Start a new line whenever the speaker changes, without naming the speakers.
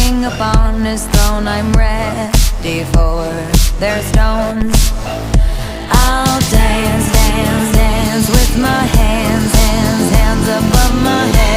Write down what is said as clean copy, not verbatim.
king upon his throne. I'm ready for their stones. I'll dance, dance, dance with my hands, hands, hands above my head.